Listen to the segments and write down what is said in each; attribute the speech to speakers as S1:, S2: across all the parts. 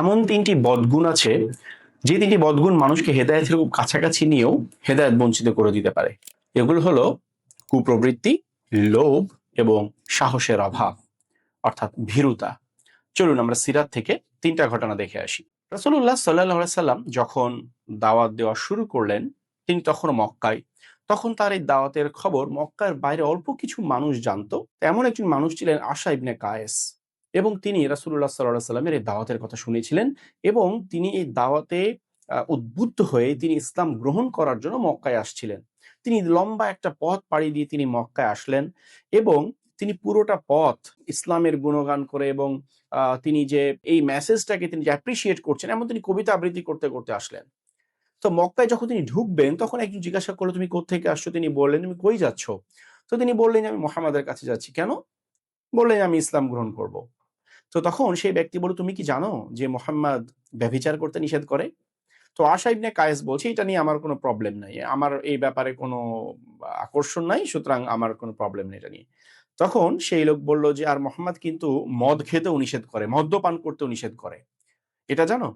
S1: এমন তিনটি বদগুণ আছে যে তিনটি বদগুণ মানুষকে হেদায়েতের খুব কাছাকাছি নিয়েও হেদায়েত বঞ্চিত করে দিতে পারে। এগুলো হলো কুপ্রবৃত্তি, লোভ এবং সাহসের অভাব, অর্থাৎ ভীরুতা। চলুন আমরা সিরাত থেকে তিনটা ঘটনা দেখে আসি। রাসূলুল্লাহ সাল্লাল্লাহু আলাইহি সাল্লাম যখন দাওয়াত দেওয়া শুরু করলেন, তিনি তখনও মক্কায়। তখন তার এই দাওয়াতের খবর মক্কার বাইরে অল্প কিছু মানুষ জানতো। এমন একজন মানুষ ছিলেন আশা ইবনে কায়েস, এবং তিনি রাসূলুল্লাহ সাল্লাল্লাহু আলাইহি সাল্লামের এই দাওয়াতের কথা শুনেছিলেন এবং তিনি এই দাওয়াতে উদ্বুদ্ধ হয়ে তিনি ইসলাম গ্রহণ করার জন্য মক্কায় আসছিলেন। তিনি লম্বা একটা পথ পাড়ি দিয়ে তিনি মক্কায় আসলেন এবং তিনি পুরোটা পথ ইসলামের গুণগান করে এবং তিনি যে এই মেসেজটাকে তিনি যে অ্যাপ্রিশিয়েট করছেন এমন তিনি কবিতা আবৃত্তি করতে করতে আসলেন। তো মক্কায় যখন তিনি ঢুকবেন তখন একজন জিজ্ঞাসা করলো, তুমি কোত্থেকে আসছো? তিনি বললেন, তুমি কই যাচ্ছ? তো তিনি বললেন যে আমি মুহাম্মাদের কাছে যাচ্ছি। কেন? বললেন আমি ইসলাম গ্রহণ করব। তো তখন সেই ব্যক্তি বলল, তুমি কি জানো যে মুহাম্মদ ব্যভিচার করতে নিষেধ করে? তো আশা ইবনে কায়েস বলছে, এটা নিয়ে আমার কোনো প্রবলেম নাই। আমার এই ব্যাপারে কোনো আকর্ষণ নাই, সুতরাং আমার কোনো প্রবলেম নেই এটা নিয়ে। তখন সেই লোক বলল যে, আর মোহাম্মদ কিন্তু মদ খেতেও নিষেধ করে, মদ্যপান করতেও নিষেধ করে। এটা জানো?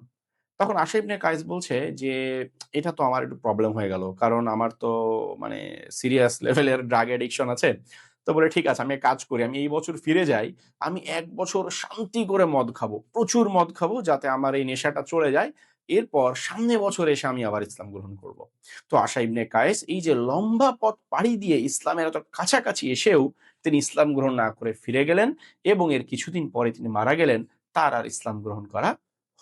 S1: তখন আশা ইবনে কায়েস বলছে যে, এটা তো আমার একটু প্রবলেম হয়ে গেল। কারণ আমার তো মানে সিরিয়াস লেভেলের ড্রাগ অ্যাডিকশন আছে। তো বলে, ঠিক আছে আমি এক কাজ করি, আমি এই বছর ফিরে যাই। আমি ১ বছর শান্তি করে মদ খাবো। প্রচুর মদ খাবো যাতে আমার এই নেশাটা চলে যায়। এরপর সামনের বছর এসে আমি আবার ইসলাম গ্রহণ করব। তো আশা ইবনে কায়েস এই যে লম্বা পথ পাড়ি দিয়ে ইসলামের এত কাছাকাছি এসেও তিনি ইসলাম গ্রহণ না করে ফিরে গেলেন এবং এর কিছুদিন পরে তিনি মারা গেলেন। তার আর ইসলাম গ্রহণ করা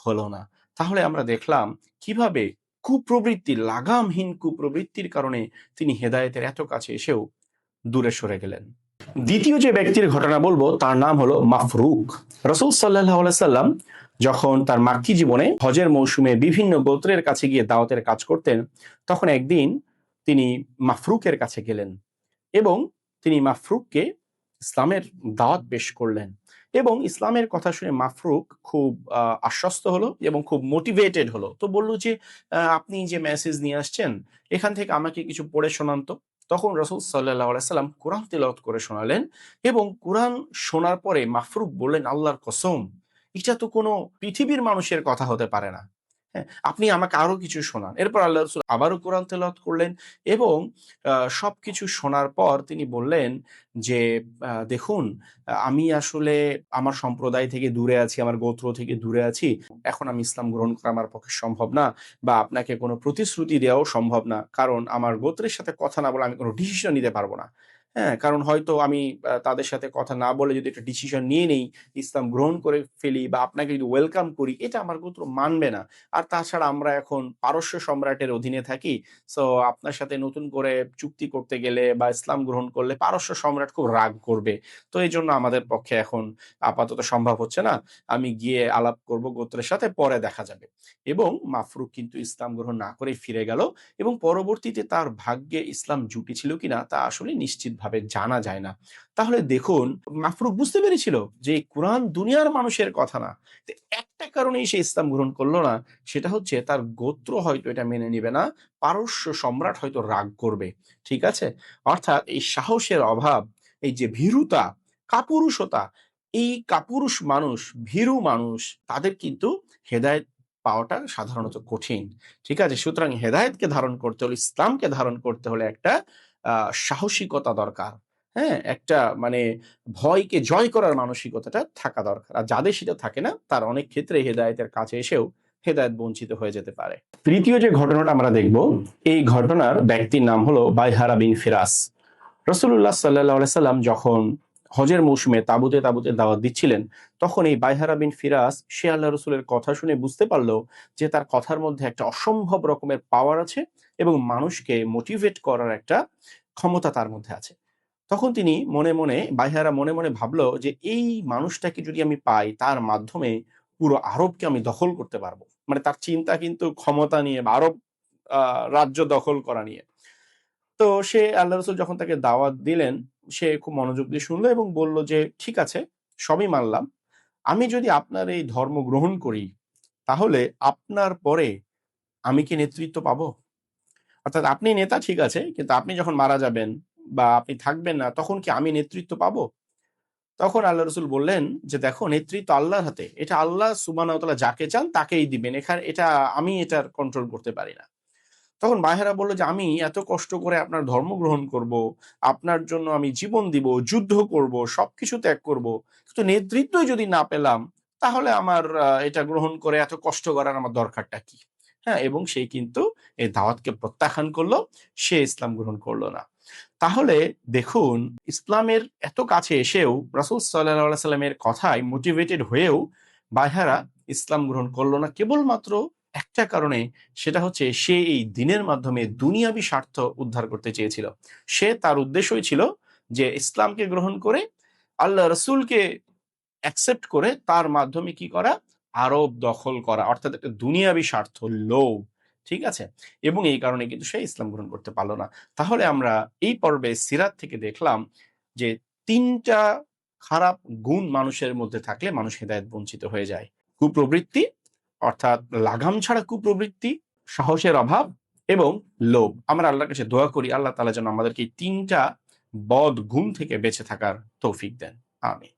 S1: হলো না। তাহলে আমরা দেখলাম কিভাবে কুপ্রবৃত্তি, লাগামহীন কুপ্রবৃত্তির কারণে তিনি হেদায়েতের এত কাছে এসেও দূরে সরে গেলেন। দ্বিতীয় যে ব্যক্তির ঘটনা বলবো তার নাম হলো মাফরুক। রাসূল সাল্লাল্লাহু আলাইহি সাল্লাম যখন তার মাক্কি জীবনে হজের মৌসুমে বিভিন্ন গোত্রের কাছে গিয়ে দাওয়াতের কাজ করতেন, তখন একদিন তিনি মাফরুকের কাছে গেলেন এবং তিনি মাফরুককে ইসলামের দাওয়াত পেশ করলেন এবং ইসলামের কথা শুনে মাফরুক খুব আশ্বস্ত হলো এবং খুব মোটিভেটেড হলো। তো বলল যে, আপনি যে মেসেজ নিয়ে আসছেন এখান থেকে আমাকে কিছু পড়ে শোনান তো। তখন রাসূল সাল্লাল্লাহু আলাইহি সাল্লাম কোরআন তিলাওয়াত করে শোনালেন এবং কোরআন শোনার পরে মাফরুক বললেন, আল্লাহর কসম, এটা তো কোনো পৃথিবীর মানুষের কথা হতে পারে না। হ্যাঁ, আপনি আমাকে আরো কিছু শোনান। এরপর আল্লাহ রাসূল আবারও কোরআন তেলাওয়াত করলেন এবং সবকিছু শোনার পর তিনি বললেন যে, দেখুন, আমি আসলে আমার সম্প্রদায় থেকে দূরে আছি, আমার গোত্র থেকে দূরে আছি। এখন আমি ইসলাম গ্রহণ করা আমার পক্ষে সম্ভব না বা আপনাকে কোনো প্রতিশ্রুতি দেওয়াও সম্ভব না। কারণ আমার গোত্রের সাথে কথা না বলে আমি কোনো ডিসিশন নিতে পারব না। হ্যাঁ? কারণ হয়তো আমি তাদের সাথে কথা না বলে যদি একটা ডিসিশন নিয়ে নেই, ইসলাম গ্রহণ করে ফেলি বা আপনাকে যদি ওয়েলকাম করি, এটা আমার গোত্র মানবে না। আর তাছাড়া আমরা এখন পারস্য সম্রাটের অধীনে থাকি। সো আপনার সাথে নতুন করে চুক্তি করতে গেলে বা ইসলাম গ্রহণ করলে পারস্য সম্রাট খুব রাগ করবে। তো এইজন্য আমাদের পক্ষে এখন আপাতত সম্ভব হচ্ছে না। আমি গিয়ে আলাপ করব গোত্রের সাথে, পরে দেখা যাবে। এবং মাফরুক কিন্তু ইসলাম গ্রহণ না করেই ফিরে গেল এবং পরবর্তীতে তার ভাগ্যে ইসলাম জুটেছিল কিনা তা আসলে নিশ্চিতভাবে জানা যায় না। তাহলে দেখুন, মাফরুক বুঝতে পেরেছিল যে কুরআন দুনিয়ার মানুষের কথা না। তো একটা কারণেই সে ইসলাম গ্রহণ করল না, সেটা হচ্ছে তার গোত্র হয়তো এটা মেনে নিবে না। পারস্য সম্রাট হয়তো রাগ করবে। ঠিক আছে? অর্থাৎ এই সাহসের অভাব, এই যে ভীরুতা, কাপুরুষতা, এই কাপুরুষ মানুষ, ভীরু মানুষ তাদের কিন্তু হেদায়েত পাওয়াটা সাধারণত কঠিন। ঠিক আছে? সুতরাং হেদায়েতকে ধারণ করতে হলে, ইসলামকে ধারণ করতে হলে একটা সাহসিকতা দরকার। হ্যাঁ? একটা মানে ভয়কে জয় করার মানসিকতাটা থাকা দরকার। আর যাদের সেটা থাকে না, তারা অনেক ক্ষেত্রে হেদায়েতের কাছে এসেও হেদায়েত বঞ্চিত হয়ে যেতে পারে। তৃতীয় যে ঘটনাটা আমরা দেখব, এই ঘটনার ব্যক্তির নাম হলো বাইহারা বিন ফিরাস। রাসূলুল্লাহ সাল্লাল্লাহু আলাইহি সাল্লাম যখন হজের মৌসুমে তাঁবুতে তাঁবুতে দাওয়াত দিচ্ছিলেন, তখন এই বাইহারা বিন ফিরাস সে আল্লাহ রাসূলের কথা শুনে বুঝতে পারল যে তার কথার মধ্যে একটা অসম্ভব রকমের পাওয়ার আছে এবং মানুষকে মোটিভেট করার একটা ক্ষমতা তার মধ্যে আছে। তখন তিনি মনে, মনে বাইহারা মনে, মনে ভাবল যে এই মানুষটাকে যদি আমি পাই, তার মাধ্যমে পুরো আরবকে আমি দখল করতে পারবো। মানে তার চিন্তা কিন্তু ক্ষমতা নিয়ে বা আরব আ রাজ্য দখল করা নিয়ে। তো সে আল্লাহ রাসূল যখন তাকে দাওয়াত দিলেন, সে খুব মনোযোগ দিয়ে শুনলো এবং বলল যে, ঠিক আছে, সবই মানলাম। আমি যদি আপনার এই ধর্ম গ্রহণ করি, তাহলে আপনার পরে আমি কি নেতৃত্ব পাবো? অর্থাৎ আপনি নেতা ঠিক আছে, কিন্তু আপনি যখন মারা যাবেন বা আপনি থাকবেন না, তখন কি আমি নেতৃত্ব পাবো? তখন আল্লাহ রসুল বললেন যে দেখো, নেতৃত্ব আল্লাহর হাতে, এটা আল্লাহ সুবহানাহু ওয়া তাআলা যাকে চান তাকেই দিবেন, এখানে এটা আমি এটার কন্ট্রোল করতে পারি না। তখন বাহেরা বলল যে আমি এত কষ্ট করে আপনার ধর্ম গ্রহণ করব, আপনার জন্য আমি জীবন দিব, যুদ্ধ করব, সবকিছু ত্যাগ করব, কিন্তু নেতৃত্বই যদি না পেলাম, তাহলে আমার এটা গ্রহণ করে এত কষ্ট করার আমার দরকারটা কি? হ্যাঁ, এবং সে কিন্তু এই দাওয়াতকে প্রত্যাখ্যান করলো, সে ইসলাম গ্রহণ করলো না। তাহলে দেখুন, ইসলামের এত কাছে এসেও রাসূল সাল্লাল্লাহু আলাইহি সাল্লামের কথায় মোটিভেটেড হয়েও বায়হারা ইসলাম গ্রহণ করলো না কেবলমাত্র একটা কারণে, সেটা হচ্ছে সে এই দিনের মাধ্যমে দুনিয়াবী স্বার্থ উদ্ধার করতে চেয়েছিল। সে তার উদ্দেশ্যই ছিল যে ইসলামকে গ্রহণ করে আল্লাহ রসুলকে অ্যাকসেপ্ট করে তার মাধ্যমে কি করা, আরব দখল করা, অর্থাৎ একটা দুনিয়াবী স্বার্থ, লোভ। ঠিক আছে, এবং এই কারণে কিন্তু সে ইসলাম গ্রহণ করতে পারলো না। তাহলে আমরা এই পর্বে সিরাত থেকে দেখলাম যে তিনটা খারাপ গুণ মানুষের মধ্যে থাকলে মানুষ হেদায়েত বঞ্চিত হয়ে যায়। কুপ্রবৃত্তি, অর্থাৎ লাগাম ছাড়া কুপ্রবৃত্তি, সাহসের অভাব এবং লোভ। আমরা আল্লাহর কাছে দোয়া করি আল্লাহ তাআলা যেন আমাদেরকে এই তিনটা বদ গুণ থেকে বেঁচে থাকার তৌফিক দেন। আমিন।